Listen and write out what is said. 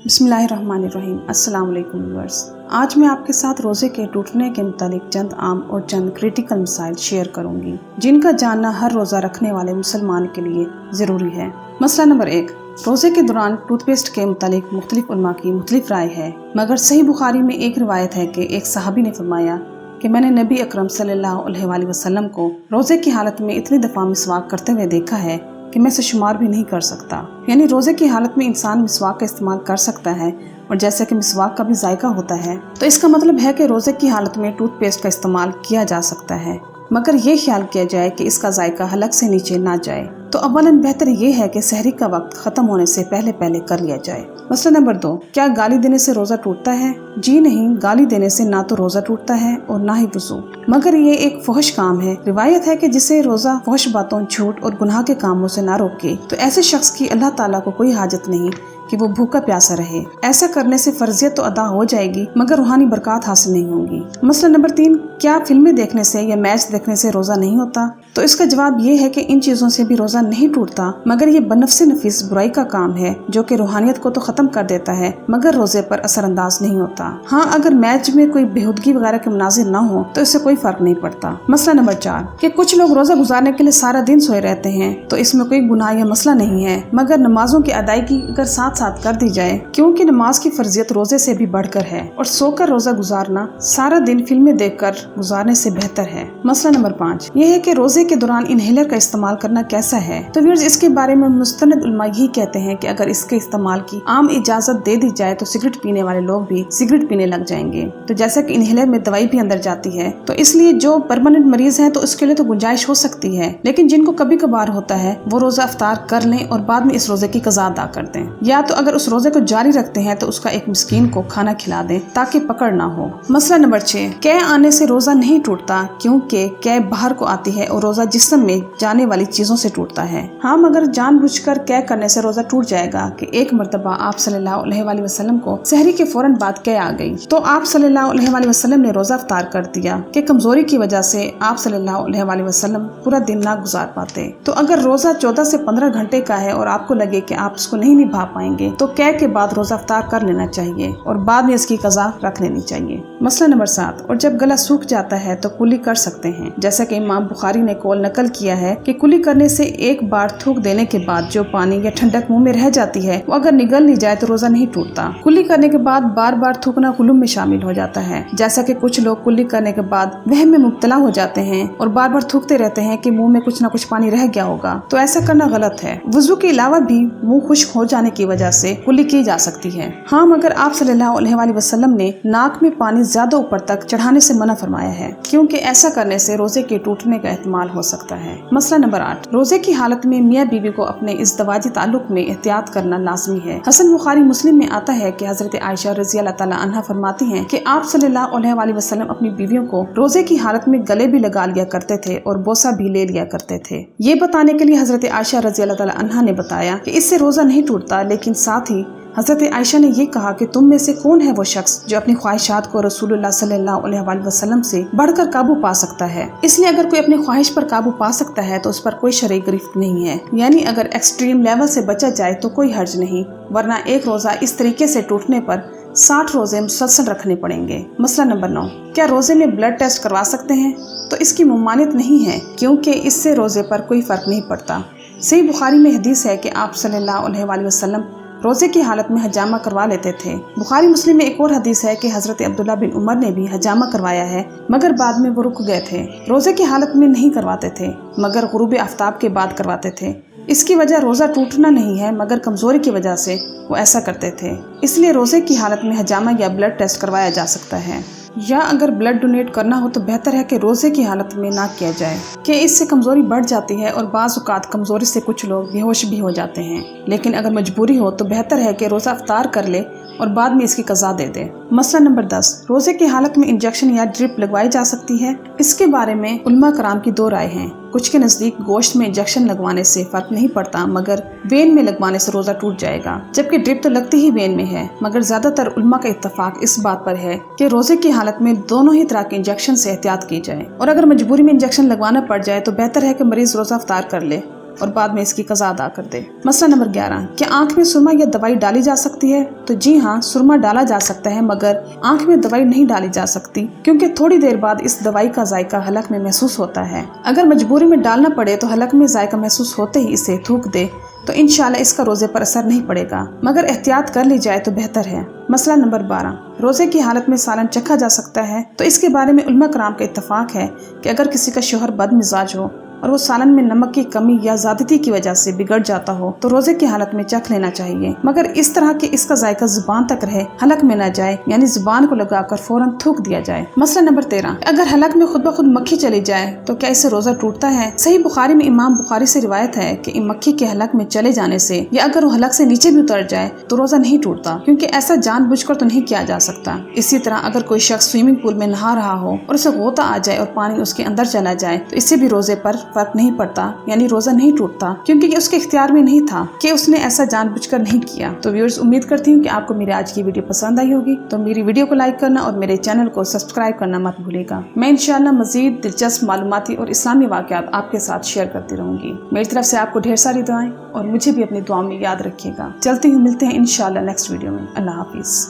बिस्मिल्लाहिर्रहमानिर्रहीम। अस्सलाम वालेकुम व्यूअर्स। आज मैं आपके साथ रोज़े के टूटने के मुतालिक चंद आम और चंद क्रिटिकल मसाइल शेयर करूंगी जिनका जानना हर रोज़ा रखने वाले मुसलमान के लिए ज़रूरी है। मसला नंबर 1, रोज़े के दौरान टूथपेस्ट के मुतालिक मुख्तलिफ उलमा की मुख्तलिफ राय है, मगर सही बुखारी में एक रिवायत है कि एक सहाबी ने फरमाया कि मैंने नबी अकरम सल्लल्लाहु अलैहि वसल्लम को रोज़े की हालत में इतनी दफ़ा मिसवाक करते हुए देखा है कि मैं इसे शुमार भी नहीं कर सकता। यानी रोज़े की हालत में इंसान मिसवाक का इस्तेमाल कर सकता है, और जैसे कि मिसवाक का भी जायका होता है तो इसका मतलब है कि रोज़े की हालत में टूथपेस्ट का इस्तेमाल किया जा सकता है, मगर ये ख्याल किया जाए कि इसका जायका हलक से नीचे ना जाए। तो अव्वलन बेहतर ये है कि सहरी का वक्त ख़त्म होने से पहले पहले कर लिया जाए। मसला नंबर 2, क्या गाली देने से रोज़ा टूटता है? जी नहीं, गाली देने से ना तो रोज़ा टूटता है और ना ही वुज़ू, मगर ये एक फहश काम है। रिवायत है कि जिसे रोज़ा फहश बातों, झूठ और गुनाह के कामों से ना रोके तो ऐसे शख्स की अल्लाह ताला को कोई हाजत नहीं कि वो भूखा प्यासा रहे। ऐसा करने से फर्जियत तो अदा हो जाएगी मगर रूहानी बरकत हासिल नहीं होगी। मसला नंबर 3, क्या फिल्में देखने से या मैच देखने से रोज़ा नहीं होता? तो इसका जवाब ये है कि इन चीज़ों से भी रोज़ा नहीं टूटता, मगर ये बनफ्से नफीस बुराई का काम है जो कि रूहानियत को तो ख़त्म कर देता है मगर रोज़े पर असरअंदाज नहीं होता। हाँ, अगर मैच में कोई बेहुदगी वगैरह के मनाजिर ना हो तो इससे कोई फर्क नहीं पड़ता। मसला नंबर 4, कि कुछ लोग रोज़ा गुजारने के लिए सारा दिन सोए रहते हैं, तो इसमें कोई गुनाह या मसला नहीं है, मगर नमाजों की अदायगी अगर साथ साथ कर दी जाए, क्योंकि नमाज की फर्जियत रोज़े से भी बढ़कर है और सोकर रोज़ा गुजारना सारा दिन फिल्में देखकर गुजारने से बेहतर है। मसला नंबर 5, ये है कि रोज़े के दौरान इनहेलर का इस्तेमाल करना कैसा है? तो व्यूअर्स, इसके बारे में मुस्तनद उलमा यही कहते हैं कि अगर इसके इस्तेमाल की आम इजाजत दे दी जाए तो सिगरेट पीने वाले लोग भी सिगरेट पीने लग जाएंगे। तो जैसा कि इनहेलर में दवाई भी अंदर जाती है, तो इसलिए जो परमानेंट मरीज हैं तो उसके लिए तो गुंजाइश हो सकती है, लेकिन जिनको कभी कभार होता है वो रोज़ा इफ्तार कर लें और बाद में इस रोज़े की कज़ा अदा कर दें, या तो अगर उस रोज़े को जारी रखते हैं तो उसका एक मिस्कीन को खाना खिला दें ताकि पकड़ ना हो। मसला नंबर 6, कै आने से रोज़ा नहीं टूटता, क्योंकि कै बाहर को आती है और रोज़ा जिस्म में जाने वाली चीजों से टूटता है। हाँ, मगर जानबूझकर कै करने से रोज़ा टूट जाएगा कि एक मरतबा आप सल्लल्लाहु अलैहि वसल्लम को सहरी के फौरन बाद कै आ गई, तो आप सल्लल्लाहु अलैहि वसल्लम ने रोज़ा इफ्तार कर दिया कि कमजोरी की वजह से आप सल्लल्लाहु अलैहि वसल्लम पूरा दिन ना गुजार पाते। तो अगर रोज़ा 14 से 15 घंटे का है और आपको लगे कि आप इसको नहीं निभा पाएंगे तो कै के बाद रोज़ा इफ्तार कर लेना चाहिए और बाद में इसकी कज़ा रख लेनी चाहिए। मसला नंबर 7, और जब गला सूख जाता है तो कुली कर सकते हैं, जैसा कि इमाम बुखारी ने कौल नकल किया है कि कुली करने से एक बार थूक देने के बाद जो पानी या ठंडक मुंह में रह जाती है वो अगर निगल ली जाए तो रोज़ा नहीं टूटता। कुली करने के बाद बार बार थूकना कुलुम में शामिल हो जाता है, जैसा कि कुछ लोग कुली करने के बाद वहम में मुब्तला हो जाते हैं और बार बार थूकते रहते हैं कि मुंह में कुछ न कुछ पानी रह गया होगा, तो ऐसा करना गलत है। वुज़ू के अलावा भी मुंह खुश्क हो जाने की वजह से कुली की जा सकती है। हाँ, मगर आप सल्लल्लाहु अलैहि वसल्लम ने नाक में पानी ज्यादा ऊपर तक चढ़ाने से मना फरमाया है, क्योंकि ऐसा करने से रोज़े के टूटने का एहतमाल हो सकता है। मसला नंबर 8, रोज़े की हालत में मियाँ बीवी को अपने इज़्दवाजी ताल्लुक में एहतियात करना लाजमी है। हसन बुखारी मुस्लिम में आता है कि हजरत आयशा रज़ी अल्लाह ताला अन्हा फरमाती हैं कि आप सल्लल्लाहु अलैहि वसल्लम अपनी बीवियों को रोज़े की हालत में गले भी लगा लिया करते थे और बोसा भी ले लिया करते थे। ये बताने के लिए हजरत आयशा रज़ी अल्लाह ताला अन्हा ने बताया कि इससे रोज़ा नहीं टूटता, लेकिन साथ ही हज़रत आयशा ने ये कहा कि तुम में से कौन है वो शख्स जो अपनी ख्वाहिशात को रसूलुल्लाह सल्लल्लाहु अलैहि वसल्लम से बढ़कर काबू पा सकता है। इसलिए अगर कोई अपनी ख्वाहिश पर काबू पा सकता है तो उस पर कोई शरई गिरफ्त नहीं है, यानी अगर एक्सट्रीम लेवल से बचा जाए तो कोई हर्ज नहीं, वरना एक रोज़ा इस तरीके से टूटने पर 60 रोज़े मुसलसल रखने पड़ेंगे। मसला नंबर 9, क्या रोज़े में ब्लड टेस्ट करवा सकते हैं? तो इसकी मुमानियत नहीं है, क्योंकि इससे रोज़े पर कोई फर्क नहीं पड़ता। सही बुखारी में हदीस है कि आप सल्लल्लाहु अलैहि वसल्लम रोज़े की हालत में हजामा करवा लेते थे। बुखारी मुस्लिम में एक और हदीस है कि हज़रत अब्दुल्ला बिन उमर ने भी हजामा करवाया है, मगर बाद में वो रुक गए थे। रोज़े की हालत में नहीं करवाते थे, मगर गुरूब आफ्ताब के बाद करवाते थे। इसकी वजह रोज़ा टूटना नहीं है, मगर कमज़ोरी की वजह से वो ऐसा करते थे। इसलिए रोज़े की हालत में हजामा या ब्लड टेस्ट करवाया जा सकता है, या अगर ब्लड डोनेट करना हो तो बेहतर है कि रोज़े की हालत में ना किया जाए, कि इससे कमज़ोरी बढ़ जाती है और बाज़ औक़ात कमज़ोरी से कुछ लोग बेहोश भी हो जाते हैं। लेकिन अगर मजबूरी हो तो बेहतर है कि रोज़ा इफ्तार कर ले और बाद में इसकी कज़ा दे दे। मसला नंबर 10, रोज़े की हालत में इंजेक्शन या ड्रिप लगवाई जा सकती है? इसके बारे में उलमा कराम की 2 राय हैं। कुछ के नज़दीक गोश्त में इंजेक्शन लगवाने से फ़र्क नहीं पड़ता, मगर वेन में लगवाने से रोज़ा टूट जाएगा, जबकि ड्रिप तो लगती ही वेन में है। मगर ज़्यादातर उलमा का इत्तफाक इस बात पर है कि रोज़े की हालत में दोनों ही तरह के इंजेक्शन से एहतियात की जाए, और अगर मजबूरी में इंजेक्शन लगवाना पड़ जाए तो बेहतर है कि मरीज़ रोज़ा इफ्तार कर ले और बाद में इसकी क़ज़ा अदा कर दे। मसला नंबर 11, क्या आँख में सुरमा या दवाई डाली जा सकती है? तो जी हाँ, सुरमा डाला जा सकता है, मगर आँख में दवाई नहीं डाली जा सकती, क्योंकि थोड़ी देर बाद इस दवाई का जायका हलक में महसूस होता है। अगर मजबूरी में डालना पड़े तो हलक में जायका महसूस होते ही इसे थूक दे तो इंशाल्लाह इसका रोजे पर असर नहीं पड़ेगा, मगर एहतियात कर ली जाए तो बेहतर है। मसला नंबर 12, रोजे की हालत में सालन चखा जा सकता है? तो इसके बारे में उलमा कराम का इत्तफाक है कि अगर किसी का शोहर बदमिजाज हो और वो सालन में नमक की कमी या ज़्यादती की वजह से बिगड़ जाता हो तो रोजे की हालत में चख लेना चाहिए, मगर इस तरह कि इसका जायका जुबान तक रहे, हलक में न जाए, यानी जुबान को लगाकर फौरन थूक दिया जाए। मसला नंबर 13, अगर हलक में खुद ब खुद मक्खी चली जाए तो क्या इससे रोजा टूटता है? सही बुखारी में इमाम बुखारी से रिवायत है कि मक्खी के हलक में चले जाने से या अगर वो हलक से नीचे भी उतर जाए तो रोजा नहीं टूटता, क्योंकि ऐसा जानबूझकर तो नहीं किया जा सकता। इसी तरह अगर कोई शख्स स्विमिंग पूल में नहा रहा हो और उसे गोता आ जाए और पानी उसके अंदर चला जाए तो इससे भी रोजे पर फर्क नहीं पड़ता, यानी रोजा नहीं टूटता, क्योंकि उसके इख्तियार में नहीं था कि उसने ऐसा जानबूझकर नहीं किया। तो व्यूअर्स, उम्मीद करती हूँ कि आपको मेरी आज की वीडियो पसंद आई होगी, तो मेरी वीडियो को लाइक करना और मेरे चैनल को सब्सक्राइब करना मत भूलिएगा। मैं इंशाअल्लाह मजीद दिलचस्प मालूमाती और इस्लामी वाक़यात आपके साथ शेयर करती रहूंगी। मेरी तरफ से आपको ढेर सारी दुआएं और मुझे भी अपनी दुआ में याद रखिएगा। चलती हूँ, मिलते हैं इंशाअल्लाह नेक्स्ट वीडियो में। अल्लाह हाफिज।